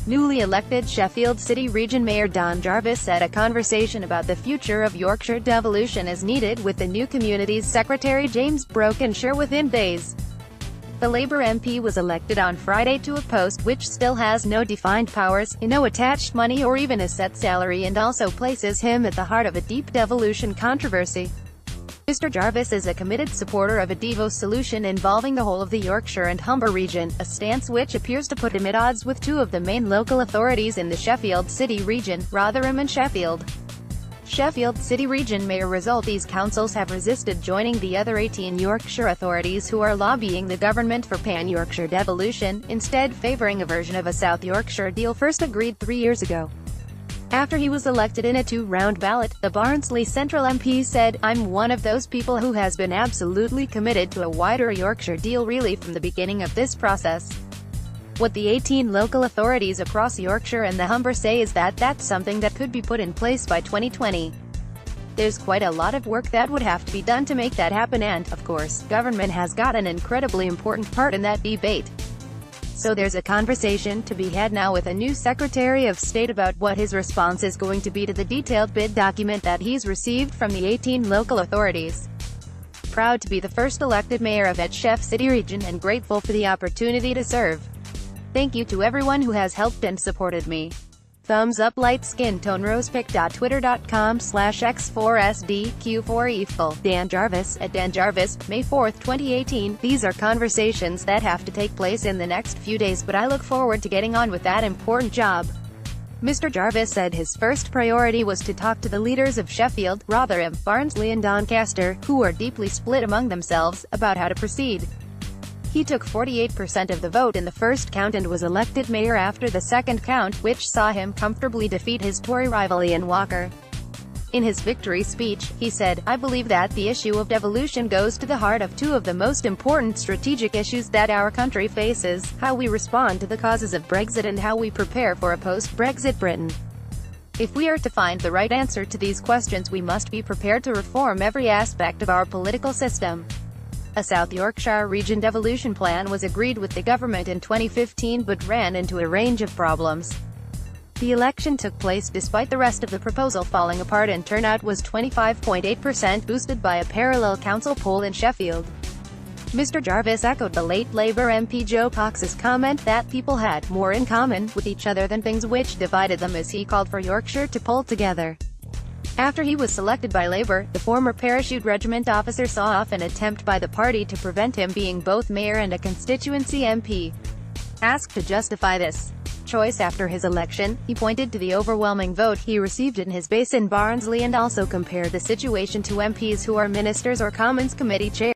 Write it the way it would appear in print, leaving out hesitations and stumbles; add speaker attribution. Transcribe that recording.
Speaker 1: Newly elected Sheffield City Region Mayor Dan Jarvis said a conversation about the future of Yorkshire devolution is needed with the new Communities Secretary James Brokenshire within days. The Labour MP was elected on Friday to a post which still has no defined powers, no attached money or even a set salary, and also places him at the heart of a deep devolution controversy. Mr. Jarvis is a committed supporter of a devo solution involving the whole of the Yorkshire and Humber region, a stance which appears to put him at odds with two of the main local authorities in the Sheffield City Region, Rotherham and Sheffield. Sheffield City Region Mayor these councils have resisted joining the other 18 Yorkshire authorities who are lobbying the government for pan-Yorkshire devolution, instead favouring a version of a South Yorkshire deal first agreed 3 years ago. After he was elected in a two-round ballot, the Barnsley Central MP said, "I'm one of those people who has been absolutely committed to a wider Yorkshire deal really from the beginning of this process. What the 18 local authorities across Yorkshire and the Humber say is that that's something that could be put in place by 2020. There's quite a lot of work that would have to be done to make that happen, and, of course, government has got an incredibly important part in that debate. So there's a conversation to be had now with a new Secretary of State about what his response is going to be to the detailed bid document that he's received from the 18 local authorities. Proud to be the first elected mayor of Sheffield City Region and grateful for the opportunity to serve. Thank you to everyone who has helped and supported me. Thumbs up, light skin tone, rosepic.twitter.com/x4sdq4eful. Dan Jarvis, at Dan Jarvis, May 4, 2018. These are conversations that have to take place in the next few days, but I look forward to getting on with that important job. Mr. Jarvis said his first priority was to talk to the leaders of Sheffield, Rotherham, Barnsley and Doncaster, who are deeply split among themselves, about how to proceed. He took 48% of the vote in the first count and was elected mayor after the second count, which saw him comfortably defeat his Tory rival Ian Walker. In his victory speech, he said, "I believe that the issue of devolution goes to the heart of two of the most important strategic issues that our country faces: how we respond to the causes of Brexit and how we prepare for a post-Brexit Britain. If we are to find the right answer to these questions, we must be prepared to reform every aspect of our political system." A South Yorkshire region devolution plan was agreed with the government in 2015 but ran into a range of problems. The election took place despite the rest of the proposal falling apart, and turnout was 25.8%, boosted by a parallel council poll in Sheffield. Mr. Jarvis echoed the late Labour MP Joe Cox's comment that people had more in common with each other than things which divided them, as he called for Yorkshire to pull together. After he was selected by Labour, the former parachute regiment officer saw off an attempt by the party to prevent him being both mayor and a constituency MP. Asked to justify this choice after his election, he pointed to the overwhelming vote he received in his base in Barnsley and also compared the situation to MPs who are ministers or Commons Committee chairs.